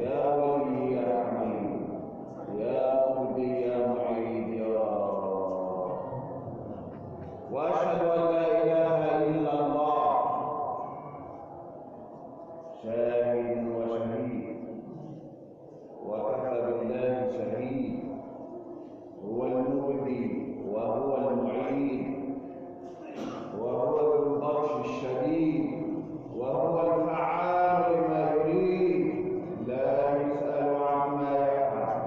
يا ولي يا حميد يا مبدي يا معيد يا رب. وأشهد أن لا إله إلا الله شاهد وشهيد وكفى بالله شهيد. هو المبدي وهو المعيد وهو ذو البطش الشديد وهو الفعال لما يريد. لا يسأل عما يفعل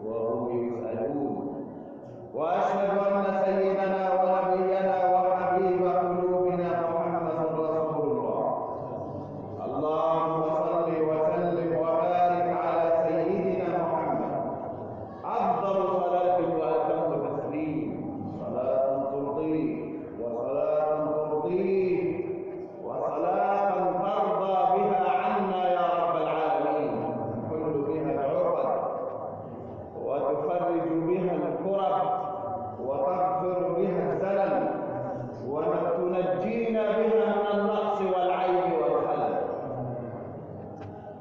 وهم يسألون. وأشهد أن سيدنا ونبينا وحبيب قلوبنا محمد رسول الله. اللهم صل وسلم وبارك على سيدنا محمد. أفضل صلاة وأتم تسليم. صلاة ترضيك وصلاة ترضيك وصلاة ترضى بها عنا يا رب العالمين. تحل بها العقد وتفرج بها الكرب وتغفر بها الزلل وتنجينا بها من النقص والعيب والخلل.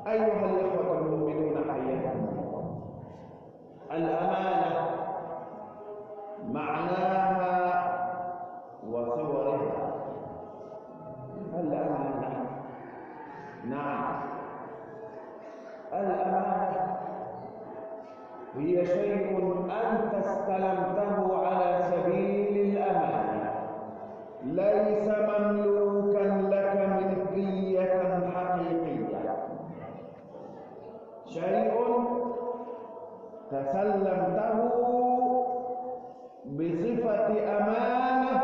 أيها الإخوة المؤمنون حياكم الله. الأمانة معناها وصورها. الأمانة، نعم، الأمانة هي شيء أنت استلمته على سبيل الأمانة، ليس مملوكا لك ملكية حقيقية. شيء تسلمته بصفة أمانة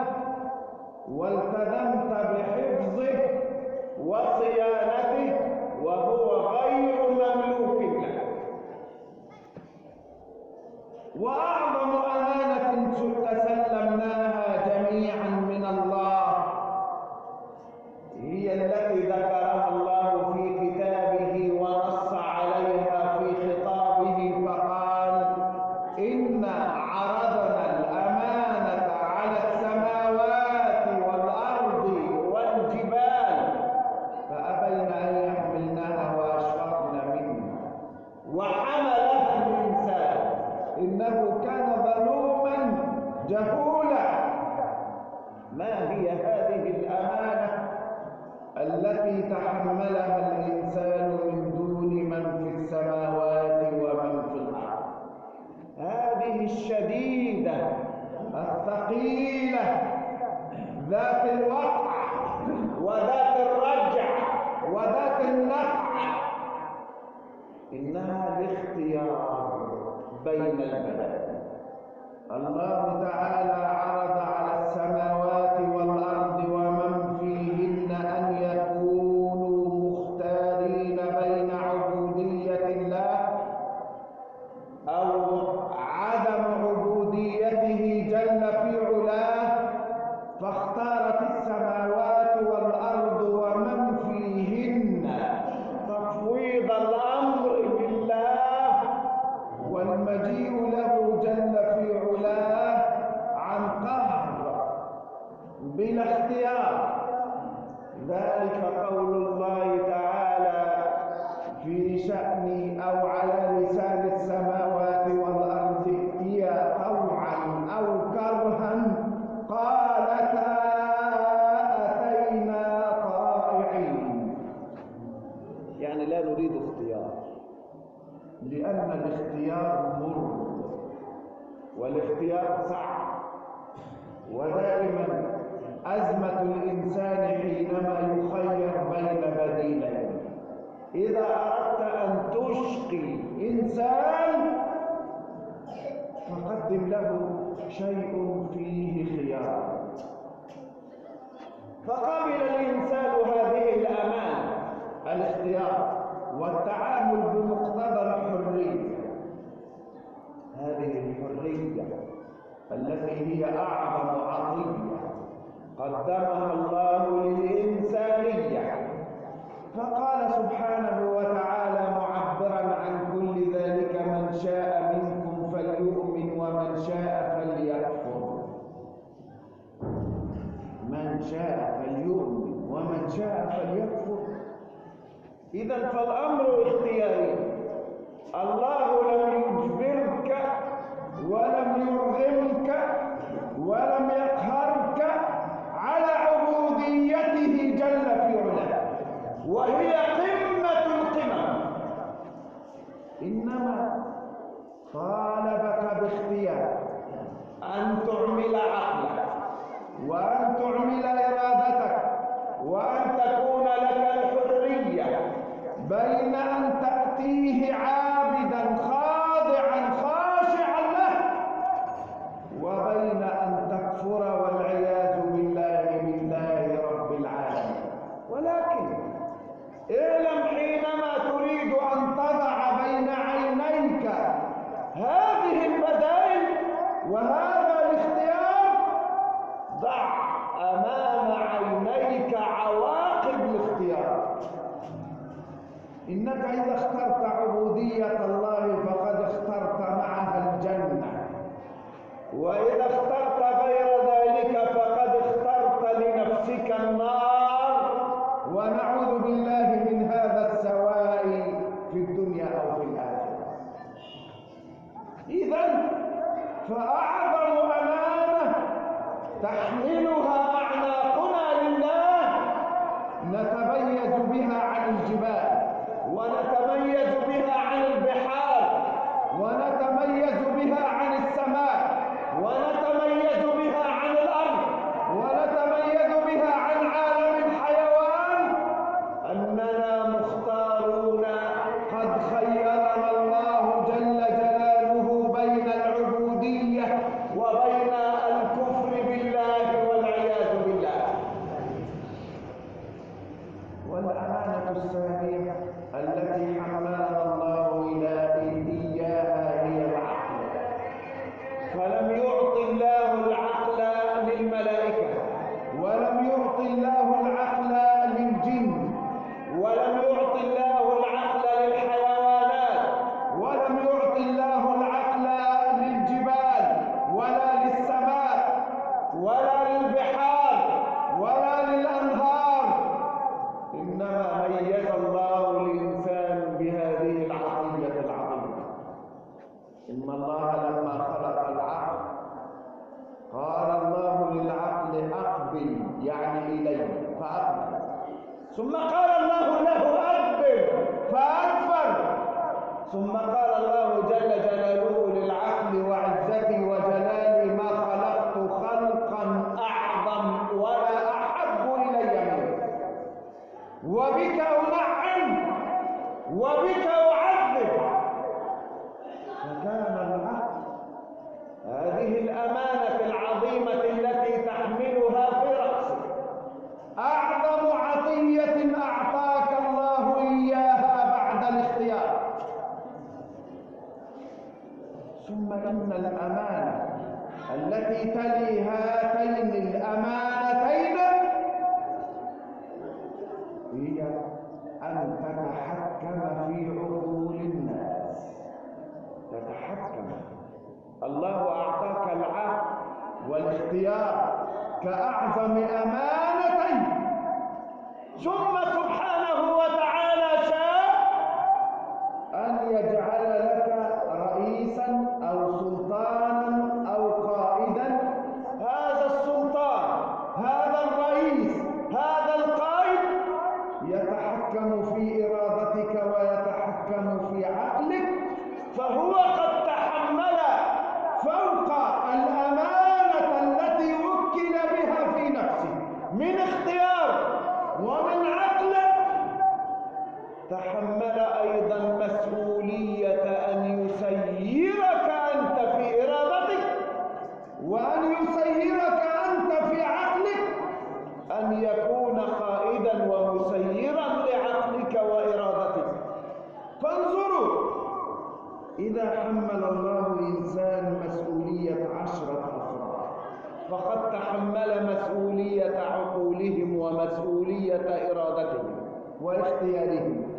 والتزمت بحفظه وصيانته وهو غير مملوك لك. وأعظم أمانة تسلمناها جميعا من الله هي التي ذكرها الله في كتابه ونص عليها في خطابه فقال: إنا عرضنا الأمانة على السماوات والأرض والجبال فأبين أن يحملنها وأشفقن منها وحملها الإنسان إنه كان ظلوما جهولا. ما هي هذه الأمانة التي تحملها الإنسان من دون من في السماوات ومن في الأرض؟ هذه الشديدة الثقيلة ذات الوقع وذات الرجع وذات النفع، إنها الاختيار بين البلد. الله تعالى عرض على السماوات والأرض ومن فيهن أن يكونوا مختارين بين عبودية الله أو عدم عبوديته جل في علاه، فاختارت السماوات والأرض ومن فيهن تفويض الأمر لله والمجيء له جل في علاه عن قهر بلا اختيار. ذلك قول الله تعالى في شأن أو على لسان السماوات والأرض: ائتيا طوعا أو كرها قالتا أتينا طائعين. يعني لا نريد اختيار، لأن الاختيار مر والاختيار صعب. ودائما أزمة الإنسان حينما يخير بين بديلين. إذا أردت أن تشقي إنسان فقدم له شيء فيه خيار. فقبل الإنسان هذه الأمانة، الاختيار والتعامل بمقتضى الحرية. هذه الحرية التي هي أعظم عطية قدمها الله للإنسانية. فقال سبحانه وتعالى معبرا عن كل ذلك: من شاء منكم فليؤمن ومن شاء فليكفر. من شاء فليؤمن ومن شاء فليكفر. إذن فالأمر اختياري. إنما طالبك باختيار أن تعمل عقلك وأن تعمل إرادتك وأن تكون لك الحرية بين أن تأتيه عابدا خاضعا خاشعا له وبين أن تكفر والعياذ بالله رب العالمين. ولكن اعلم حينما تريد أن تضع بين عينيك هذه البدائل وهذا الاختيار ضع أمام عينيك عواقب الاختيار. إنك إذا اخترت عبودية الله فقد اخترت معها الجنة، وإذا اخترت غير ذلك فقد اخترت لنفسك النار، ونعوذ بالله من هذا السواء في الدنيا أو في الآخرة. إذن فأعظم أمانة تحملها أعناقنا لله نتميز بها عن الجبال، ونتميز بها عن البحار، ونتميز بها عن السماء، ونتميز بها عن الأرض، ونتميز بها عن عالم الحيوان، أننا مختارون قد خيرنا الله جل جلاله بين العبودية وبين الكفر بالله والعياذ بالله. والأمانة الثانية التي حملنا الله إياها هي العقل. فلم يعط الله العقل للملائكة، ولم يعط الله العقل للجن، ولم يعط الله العقل للحيوانات، ولم يعط الله العقل للجبال ولا للسماء ولا للبحار ولا للأنهار، إنما ميز الله الإنسان بهذه العطية العظيمة. إن الله لما خلق العقل قال الله للعقل أقبل، يعني إليه فأقبل، ثم قال الله له أدبر فأدبر، ثم قال الله جل جلاله للعقل وعزتي وجلالي ما خلقت خلقا أعظم ولا أحب إلي منك، وبك أنعم وبك أعذب. فكان العقل هذه الأمانة العظيمة التي تحملها في رأسك أعظم عطية أعطاك الله إياها بعد الاختيار. ثم إن الأمانة التي تلي هاتين الأمانتين هي أن تتحكم في عقول الناس. تتحكم. الله أعطاك العقل والاختيار كأعظم أمانتين، ثم سبحانه وتعالى شاء أن يجعل لك رئيسا أو سلطانا أو قائدا. هذا السلطان، هذا الرئيس، هذا القائد يتحكم في إرادتك ويتحكم في عقلك، فهو قد تحمل فوق الأمانة التي وكل بها في نفسه من اختيار ومن عقل، تحمل أيضا مسؤولية أن يسيرك أنت في إرادتك، وأن يسيرك أنت في عقلك، أن يكون قائدا ومسيرا لعقلك وإرادتك. فانظروا، إذا حمل الله الإنسان مسؤولية 10 أفراد فقد تحمل مسؤولية عقولهم ومسؤولية إرادتهم واختيارهم.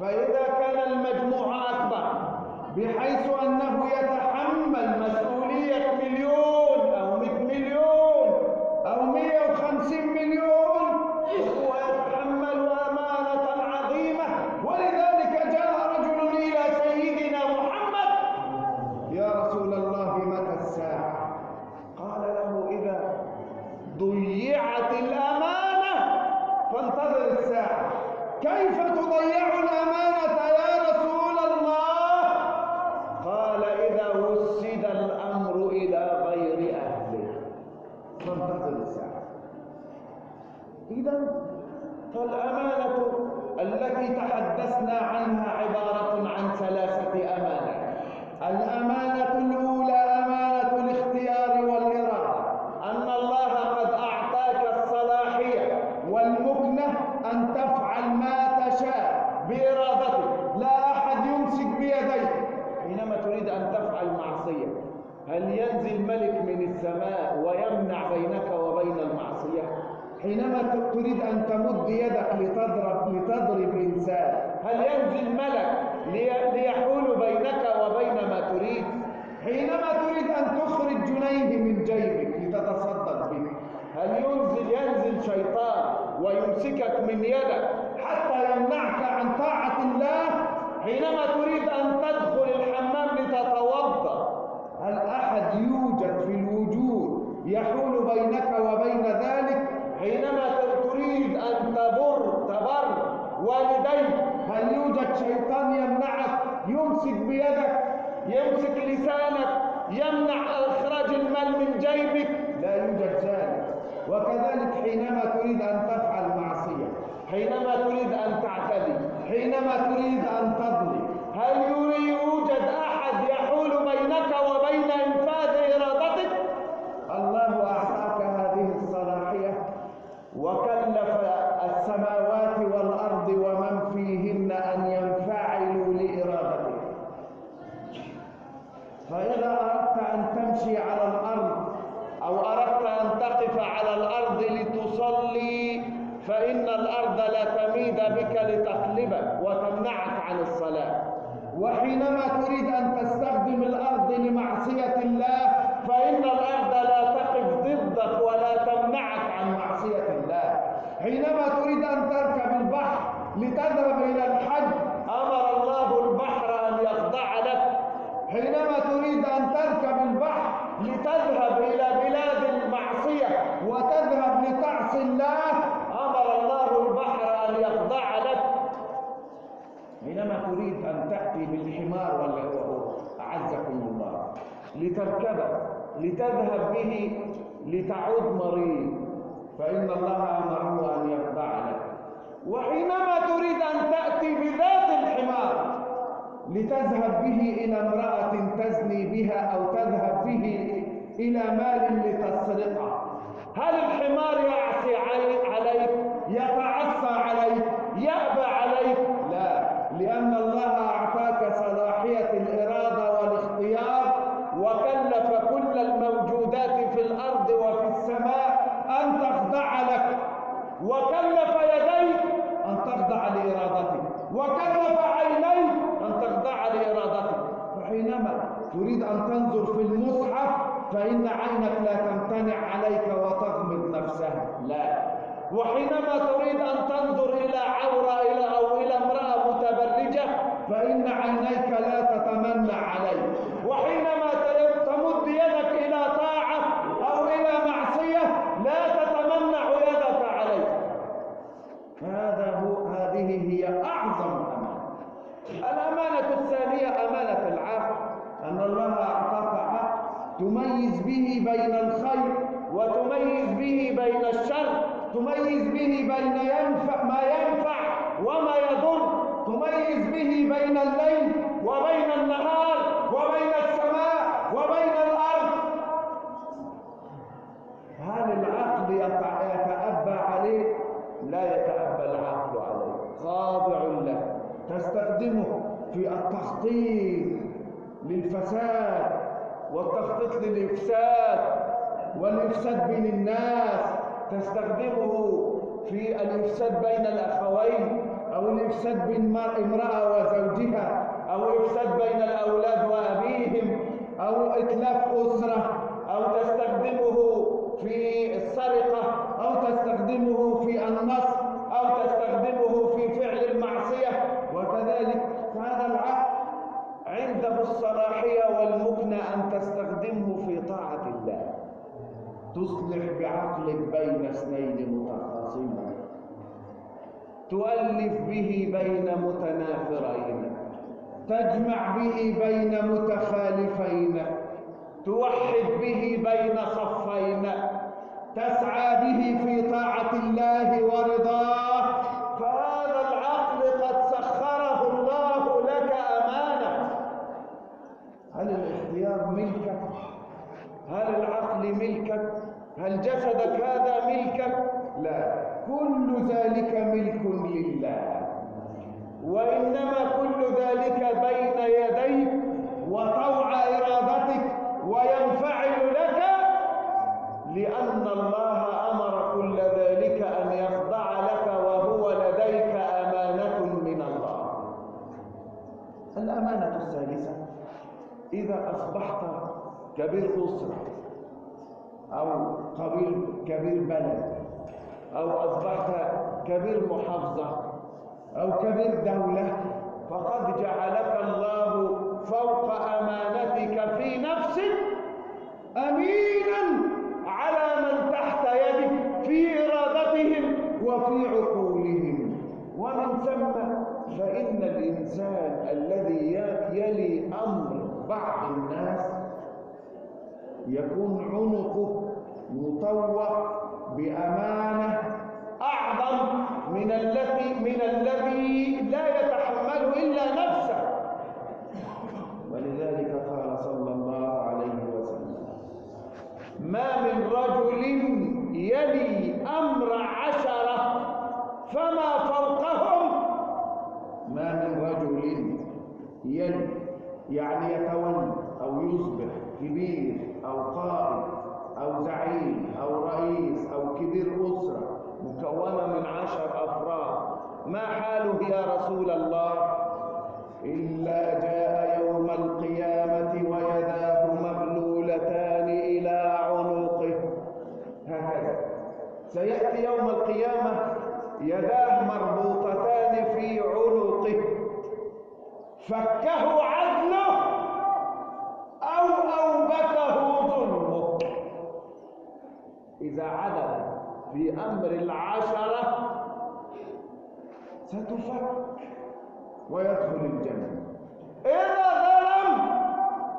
فإذا كان المجموع أكبر بحيث أنه يتحمل مسؤولية 1,000,000 أو 100,000,000 أو 150 مليون، وهو يتحمل أمانة عظيمة. ولذلك جاء رجل إلى سيدنا محمد: يا رسول الله متى الساعة؟ قال له: إذا ضيعت الأمانة فانتظر الساعة. كيف تضيع الأمانة يا رسول الله؟ إذا فالأمانة التي تحدثنا عنها عبارة عن 3 أمانات. الأمانة الأولى أمانة الاختيار والإرادة، أن الله قد أعطاك الصلاحية والمكنة أن تفعل ما تشاء بإرادتك، لا أحد يمسك بيديك. حينما تريد أن تفعل معصية، هل ينزل ملك من السماء ويمنع بينك وبين المعصية؟ حينما تريد أن تمد يدك لتضرب إنسان، هل ينزل ملك ليحول بينك وبين ما تريد؟ حينما تريد أن تخرج جنيه من جيبك لتتصدق به، هل ينزل شيطان ويمسكك من يدك حتى يمنعك عن طاعة الله؟ حينما تريد أن تدخل الحمام لتتوضأ، هل أحد يوجد في الوجود يحول بينك وبين ذلك؟ حينما تريد أن تبر والديك، هل يوجد شيطان يمنعك، يمسك بيدك، يمسك لسانك، يمنع إخراج المال من جيبك؟ لا يوجد ذلك. وكذلك حينما تريد أن تفعل معصية، حينما تريد أن تعتدي، حينما تريد أن تظلم، هل يوجد أحد يحول بينك وبين إنفاذ إرادتك؟ الله أعطاك هذه الصلاحية وكلف السماوات والأرض ومن فيهن أن ينفعلوا لإرادتك. فإذا أردت أن تمشي على الأرض أو أردت أن تقف على الأرض لتصلي، فإن الأرض لا تميد بك لتقلبك وتمنعك عن الصلاة. وحينما تريد أن تستخدم الأرض لمعصية الله، فإن الأرض لا تقف ضدك ولا تمنعك عن معصية الله. حينما تريد أن تركب البحر لتذهب إلى الحج، أمر الله البحر أن يخضع لك. حينما تريد أن تركب البحر لتذهب إلى بلاد المعصية وتذهب لتعصي الله، أمر الله البحر أن يخضع لك. حينما تريد أن تأتي بالحمار أعزكم الله لتركبه لتذهب به لتعود مريض، فإن الله أمره أن يخضع لك. وحينما تريد أن تأتي بذات الحمار لتذهب به إلى امرأة تزني بها أو تذهب به إلى مال لتسرقه، هل الحمار يعصي عليك، يتعصى عليك، يأبى عليك؟ لا، لأن الله أعطاك صلاحية الإرادة والاختيار، وكلف كل الموجودات في الأرض وفي السماء أن تخضع لك، وكلف يديك أن تخضع لإرادتك، وكلف عينيك أن تخضع لإرادتك. فحينما تريد أن تنظر في المصحف، فإن عينك لا تمتنع عليك وتغمض نفسها، لا. وحينما تريد أن تنظر إلى عورة أو إلى امرأة متبرجة، فإن عينيك لا تتمنع عليك. وحينما تمد يدك إلى طاعة أو إلى معصية، لا تتمنع يدك عليك. هذه هي أعظم أمانة. الأمانة الثانية أمانة العقل، أن الله أعطاك عقل تميز به بين الخير وتميز به بين الشر، تميز به بين ما ينفع وما يضر، تميز به بين الليل وبين النهار وبين السماء وبين الأرض. هل العقل يتأبى عليه؟ لا يتأبى العقل عليه، خاضع له، تستخدمه في التخطيط للفساد والتخطيط للإفساد والإفساد بين الناس، تستخدمه في الإفساد بين الأخوين، أو الإفساد بين امرأة وزوجها، أو الإفساد بين الأولاد وأبيهم، أو إتلاف أسرة، أو تستخدمه في السرقة، أو تستخدمه في النصب، أو تستخدمه في فعل المعصية. وكذلك هذا العقل عنده الصلاحية والمكنة أن تستخدمه في طاعة الله، تصلح بعقلك بين اثنين متخاصمين، تؤلف به بين متنافرين، تجمع به بين متخالفين، توحد به بين صفين، تسعى به في طاعة الله ورضاه، فهذا العقل قد سخره الله لك أمانة. هل الاختيار ملكك؟ هل العقل ملكك؟ هل جسدك هذا ملكك؟ لا، كل ذلك ملك لله، وإنما كل ذلك بين يديك وطوع إرادتك، وينفعل لك لأن الله أمر كل ذلك أن يخضع لك، وهو لديك أمانة من الله. الأمانة الثالثة: إذا أصبحت كبير أسرة أو كبير بلد، أو أصبحت كبير محافظة أو كبير دولة، فقد جعلك الله فوق أمانتك في نفسك أمينا على من تحت يدك في إرادتهم وفي عقولهم. ومن ثم فإن الإنسان الذي يلي أمر بعض الناس يكون عنقه مطوق بأمانة أعظم من الذي لا يتحمل إلا نفسه. ولذلك قال صلى الله عليه وسلم: ما من رجل يلي أمر 10 فما فوقهم. ما من رجل يلي يعني يتولى أو يصبح كبير أو قائد أو زعيم أو رئيس أو كبير أسرة مكونة من 10 أفراد، ما حاله يا رسول الله؟ إلا جاء يوم القيامة ويداه مغلولتان إلى عنقه. هكذا سيأتي يوم القيامة يداه مربوطتان في عنقه، فكه عدله أو أوبته ظلمه. إذا عدل في أمر 10 ستفك ويدخل الجنة، إذا ظلم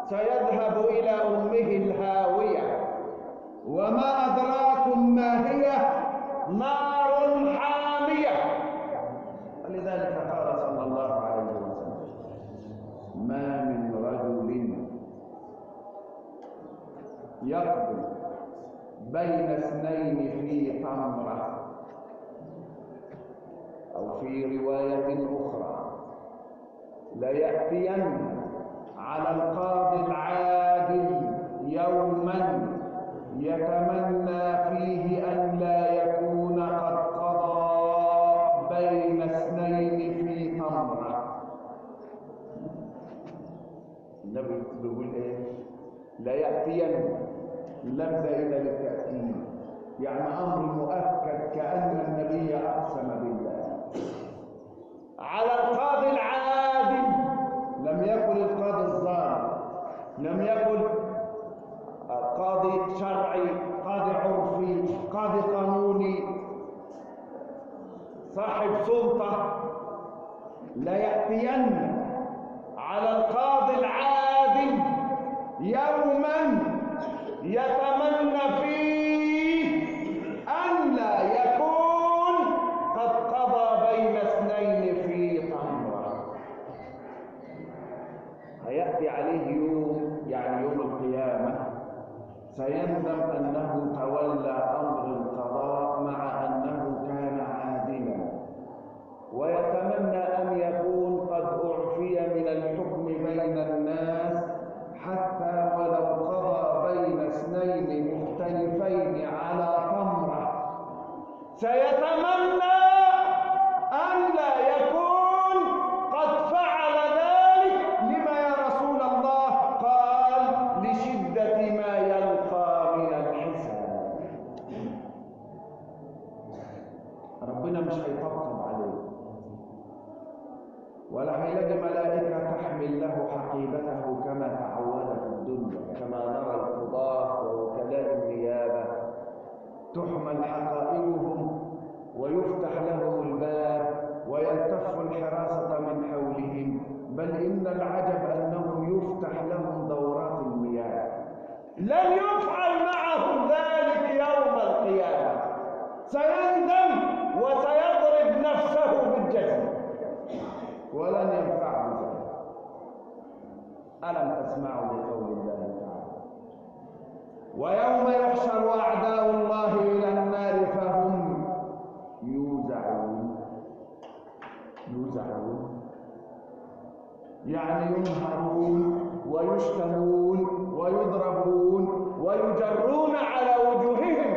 سيذهب إلى أمه الهاوية، وما أدراكم ما هي؟ نار حامية. ولذلك قال صلى الله عليه وسلم: ما من رجل يقضي بين 2 في تمرة، أو في رواية أخرى: ليأتين على القاضي العادل يوما يتمنى فيه أن لا يكون قد قضى بين 2 في تمرة. النبي بيقول إيه؟ ليأتين، لم زائد للتأكيد، يعني أمر مؤكد، كأن النبي أقسم بالله. على القاضي العادل، لم يكن القاضي الظالم، لم يكن قاضي شرعي، قاضي عرفي، قاضي قانوني، صاحب سلطة. ليأتين على القاضي العادل يوما يتمنى فيه أن لا يكون قد قضى بين 2 في تمرة. هيأتي عليه يوم، يعني يوم القيامة، سيندم أنه تولى أمر القضاء مع أنه كان عادلا، ويتمنى أن يكون قد أعفي من الحكم بين الناس، حتى ولو قضى بين 2 مختلفين على تمرة، سيتمنى أن لا يكون قد فعل ذلك. لما يا رسول الله؟ قال: لشدة ما يلقى من الحساب. ربنا مش هيطبطب عليه، ولا هيلاقي ملائكة تحمل له حقيبته كما تعود في الدنيا، كما نرى القضاة ووكلاء النيابة تحمل حقائبهم ويفتح لهم الباب ويلتف الحراسة من حولهم، بل إن العجب أنهم يفتح لهم دورات المياه لن يفعل معه ذلك يوم القيامة، سيندم وسيضرب نفسه بالجزم ولن ينفعه ذلك. ألم تسمعوا لقول الله تعالى: ويوم يحشر أعداء الله إلى النار فهم يوزعون. يعني ينهرون ويشتمون ويضربون ويجرون على وجوههم،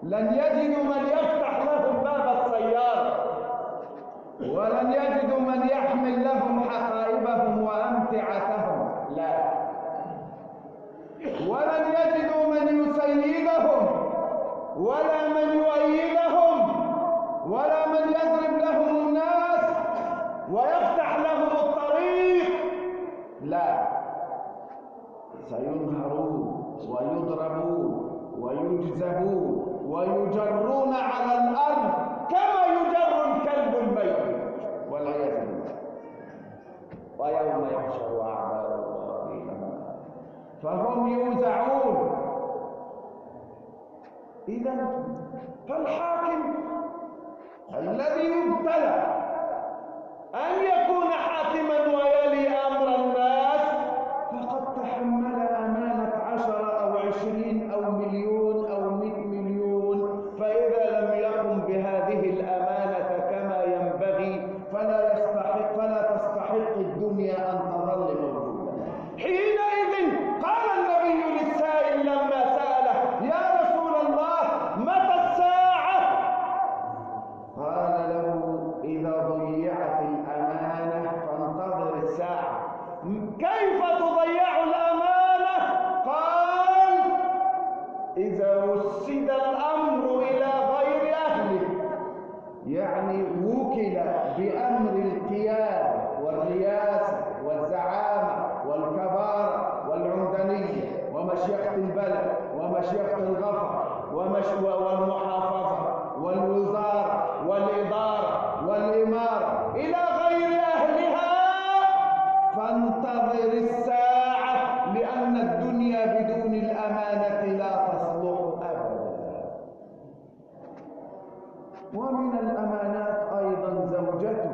لن يجدوا من يفتح لهم باب السيارة، ولن يجدوا من يحمل لهم حقائبهم وأمتعتهم، لا، ولن يجدوا من يسيدهم ولا من يؤيدهم ولا من يضرب لهم الناس ويفتح لهم الطريق، لا، سينهرون ويضربون ويجذبون ويجرون على الأرض كما يجر الكلب الميت والعياذ بالله. ويوم يحشر أعداء الله إلى النار فهم يوزعون. إذا فالحاكم الذي يبتلى أن يكون حاكما ويلي أمر الناس فقد تحمل أمانة 10 أو 20 أو مليون أو 100 مليون، فإذا لم يقم بهذه الأمانة كما ينبغي فلا تستحق الدنيا أن تظل موجودة. حينئذ قال النبي للسائل لما سأله: يا رسول الله متى الساعة؟ قال له: إذا ضيعت الأمانة فانتظر الساعة. كيف تضيع الأمانة؟ قال: إذا وسد الأمر إلى غير أهله، يعني وكل بأمر القيادة والرياسة والزعامة والكبارة والعمدانية ومشيخة البلد ومشيخة الغفر والمحافظة والوزارة والإدارة والإمارة إلى غير أهلها، فانتظر الساعة، لأن الدنيا بدون الأمانة لا تصلح أبدا. ومن الأمانات أيضا زوجته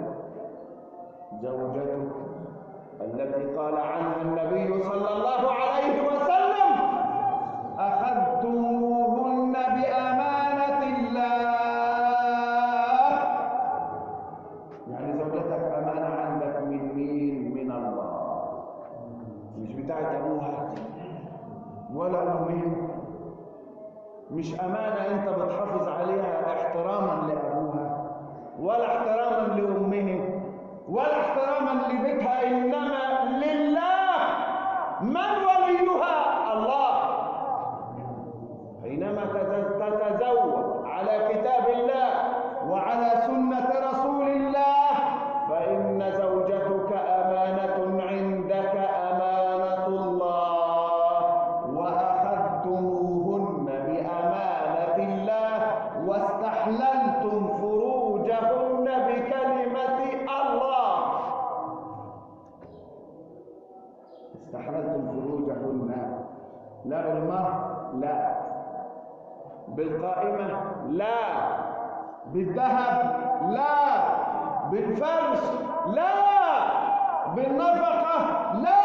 التي قال عنها النبي صلى الله عليه وسلم: أخذتموهن بأمانة الله. يعني زوجتك أمانة عندك من مين؟ من الله، مش بتاعت أبوها ولا أمها، مش أمانة أنت بتحافظ عليها احتراما لأبوها ولا احتراما لأمه ولا احتراما لبيتها، إنما لله. من وليها؟ الله. حينما تتزوج على كتاب الله وعلى سنة رسول الله فإن زوجتك أمانة عندك، أمانة الله. وأخذتموهن بأمانة الله واستحللتم فروجهن بكلمة الله. استحللتم فروجهن، لا بالمهر، لا بالقائمة، لا بالذهب، لا بالفرش، لا بالنفقة، لا،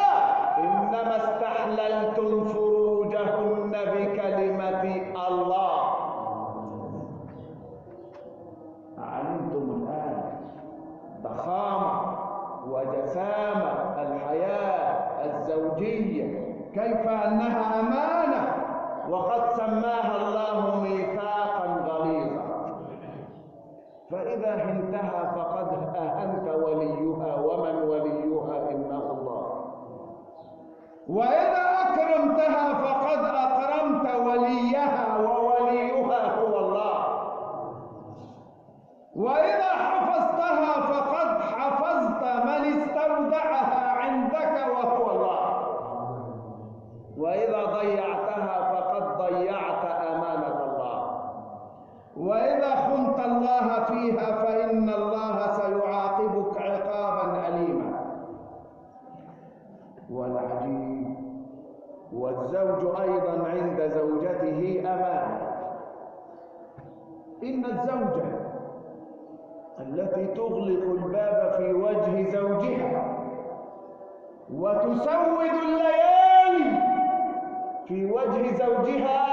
إنما استحللتم فروجهن بكلمة الله. علمتم الآن ضخامة وجسامة الحياة الزوجية، كيف أنها أمانة وقد سماها الله ميثاقا غليظا. فإذا هنتها فقد أهنت وليها، ومن وليها إنه الله. وإذا أكرمتها فقد أكرمت وليها، ووليها هو الله. وإذا حفظتها فقد حفظت من استودعها عندك وهو الله. وإذا ضيعتها فقد ضيعت أمانة الله. وإذا خنت الله فيها فإن الله سيعاقبك عقابا أليما. والعجيب والزوج أيضا عند زوجته أمانة. إن الزوجة التي تغلق الباب في وجه زوجها وتسود الليالي في وجه زوجها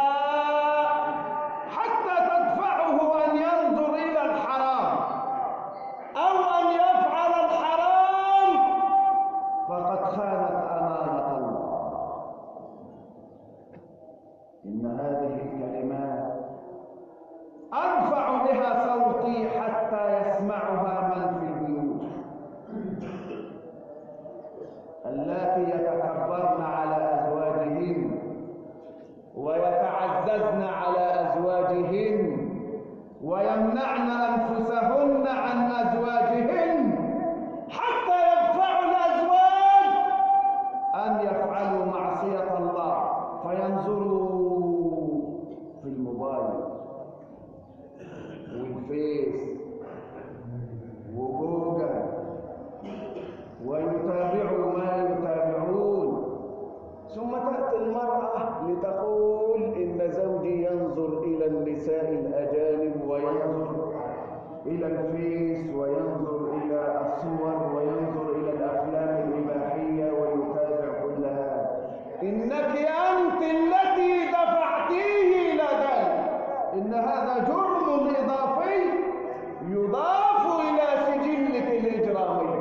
حتى تدفعه أن ينظر إلى الحرام أو أن يفعل الحرام فقد خانت أمانة الله. إن هذه الكلمات أرفع بها صوتي حتى يسمعها من في البيوت، اللاتي يتكبرن على أزواجهن ويتعززن على أزواجهن ويمنعن أنفسهن عن أزواجهن حتى يدفعوا الأزواج أن يفعلوا معصية الله فينظروا في الموبايل والفيس وجوجل ويتابعوا ما يتابعون، ثم تأتي المرأة لتقول إن زوجي ينظر إلى النساء الأجانب وينظر إلى الفيس وينظر إلى الصور وينظر إلى الأفلام الإباحية ويتابع كل هذا. إنك أنت التي دفعتيه إلى ذلك. إن هذا جرم إضافي يضاف إلى سجلك الإجرامي.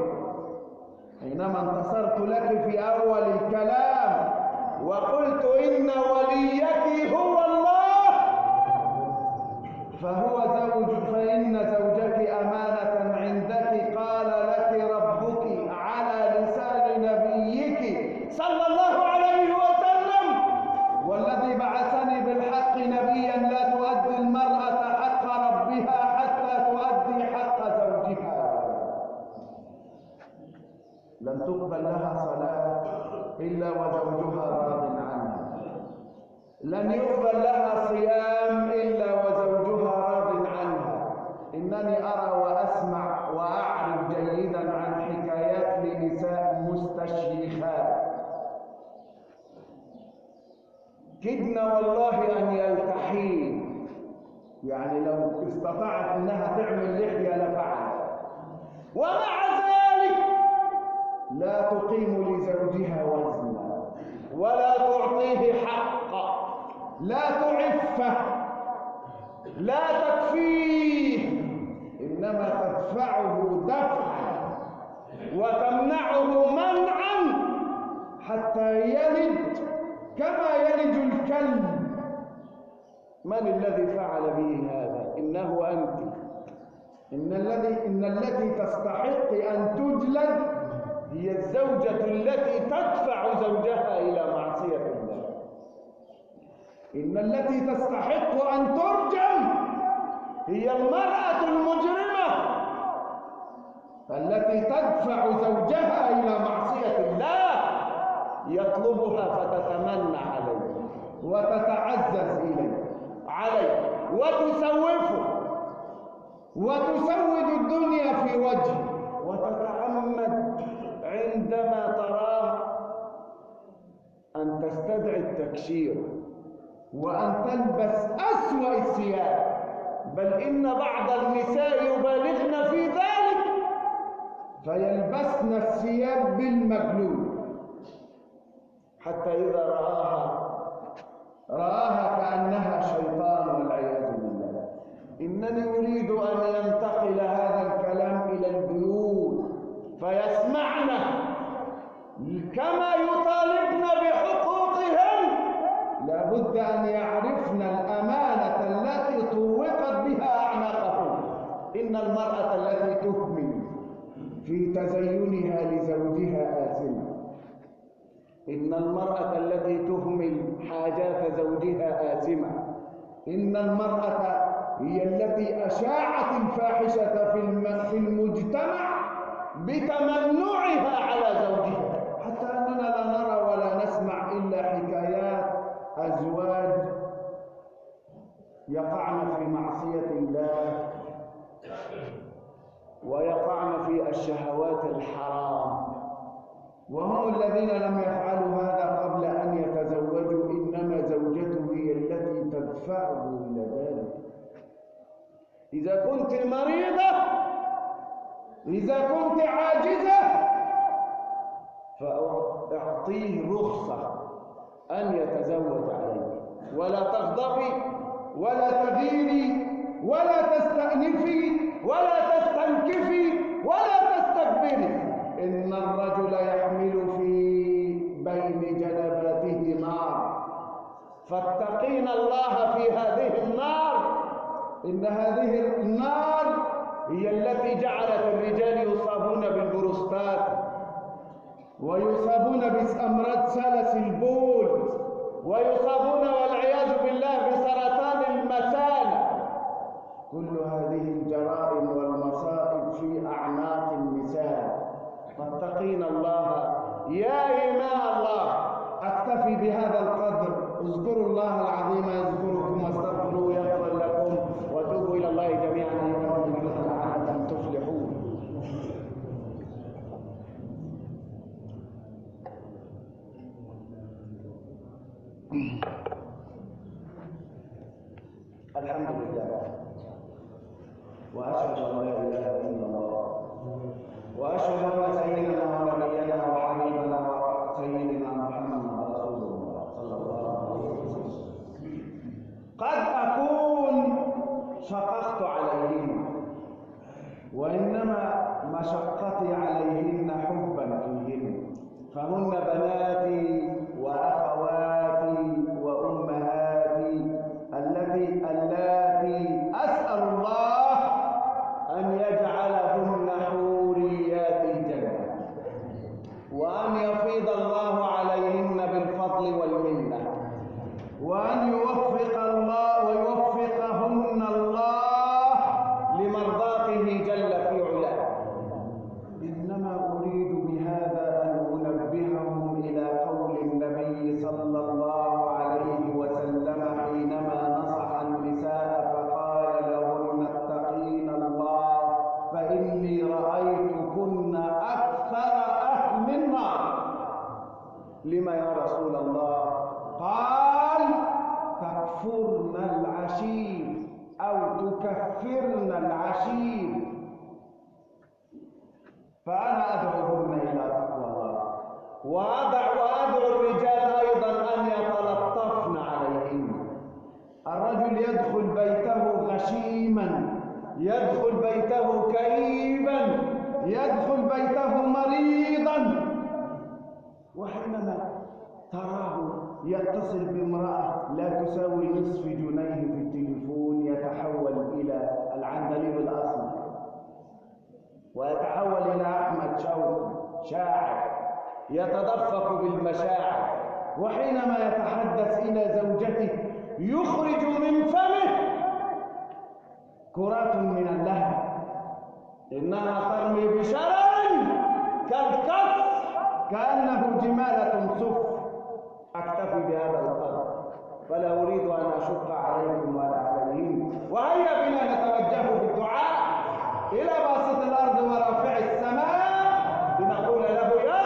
حينما انتصرت لك في أول الكلام وقلت إن وليك هو الله فإن زوجك أمانة عندك قال لك ربك على لسان نبيك صلى الله عليه وسلم: والذي بعثني بالحق نبيا لا تؤدي المرأة حق ربها حتى تؤدي حق زوجها. لن تقبل لها صلاة إلا وزوجها راض عنها، لن يقبل لها صيام إلا وزوجها راض عنها. إنني أرى وأسمع وأعرف جيدا عن حكايات لنساء مستشيخات كدن والله أن يلتحين، يعني لو استطاعت أنها تعمل لحية لفعلت، ومع ذلك لا تقيم لزوجها وزنا ولا تعطيه حقه، لا تعفه، لا تكفيه، إنما تدفعه دفعا وتمنعه منعا حتى يلد كما يلج الكلب. من الذي فعل به هذا؟ إنه أنت. إن التي تستحق أن تجلد هي الزوجة التي تدفع زوجها إلى معصية الله. إن التي تستحق أن ترجم هي المرأة المجرمة التي تدفع زوجها إلى معصية الله، يطلبها فتتمنى عليه وتتعزز عليه وتسوفه وتسود الدنيا في وجهه، وتتعمد عندما تراه أن تستدعي التكشير وأن تلبس أسوأ الثياب، بل إن بعض النساء يبالغن في ذلك فيلبسن الثياب بالمجلول حتى إذا رآها كأنها شيطان والعياذ بالله. إنني أريد أن ينتقل هذا الكلام إلى البيوت فيسمعنا كما يطالبن بحقوقهم. لابد أن يعرفن الأمانة التي طوقت بها أعناقهم. إن المرأة التي تهمل في تزينها لزوجها آثمة. إن المرأة التي تهمل حاجات زوجها آثمة. إن المرأة هي التي أشاعت الفاحشة في المجتمع بتمنعها على زوجها، حتى أننا لا نرى ولا نسمع إلا حكايات أزواج يقعن في معصية الله ويقعن في الشهوات الحرام وهم الذين لم يفعلوا هذا قبل أن يتزوجوا، إنما زوجته هي التي تدفعه إلى ذلك. إذا كنت مريضة، إذا كنت عاجزة، فأعطيه رخصة أن يتزوج عليك، ولا تغضبي ولا تغيري ولا تستأنفي ولا تستنكفي ولا تستكبري. إن الرجل يحمل في بين جنباته نار، فاتقين الله في هذه النار. إن هذه النار هي التي جعلت الرجال يصابون بالبروستات، ويصابون بأمراض سلس البول، ويصابون والعياذ بالله بسرطان المثانة. كل هذه الجرائم والمصائب في أعناق النساء. فاتقين الله يا إماء الله. أكتفي بهذا القدر. اذكروا الله العظيم يذكركم، واستغفروه يغفر لكم، وتوبوا إلى الله جميعا أيها المؤمنون لعلكم تفلحون. الحمد لله، وأشهد أن لا إله إلا الله، وأشهد أن سيدنا ونبينا وحبيبنا وسيدنا محمد رسول الله صلى الله عليه وسلم. قد أكون شققت عليهن، وإنما مشقتي عليهن حبا فيهن، فهن بناتي وأخواتي وأمهاتي اللاتي أسأل الله أن يجعلهن حوريات الجنة، وأن يفيض الله عليهن بالفضل والمنة، وأن يوفقهن الله لمرضاته جل في علاه. إنما أريد بهذا أن أنبههم إلى قول النبي صلى الله عليه وسلم حينما نصح النساء فقال لهن اتقين الله فإني رأيتكن أكثر أهل النار. لما يا رسول الله؟ قال تكفرن العشير أو تكفرن العشير. فأنا أدعوهن إلى تقوى الله، وأدعو الرجال أيضا أن يتلطفن عليهن. الرجل يدخل بيته غشيما، يدخل بيته كئيبا، يدخل بيته مريضا، وحينما تراه يتصل بامرأة لا تساوي نصف جنيه في التليفون يتحول إلى العندليب الأسمر، ويتحول إلى أحمد شوقي شاعر يتدفق بالمشاعر، وحينما يتحدث إلى زوجته يخرج من فمه كرات من اللهب، إنها ترمي بشرر كالقص كأنه جمالة صف. أكتفي بهذا القدر، فلا أريد أن أشق عليكم ولا عليهم. وهيا بنا نتوجه بالدعاء إلى باسط الأرض ورافع السماء لنقول له يا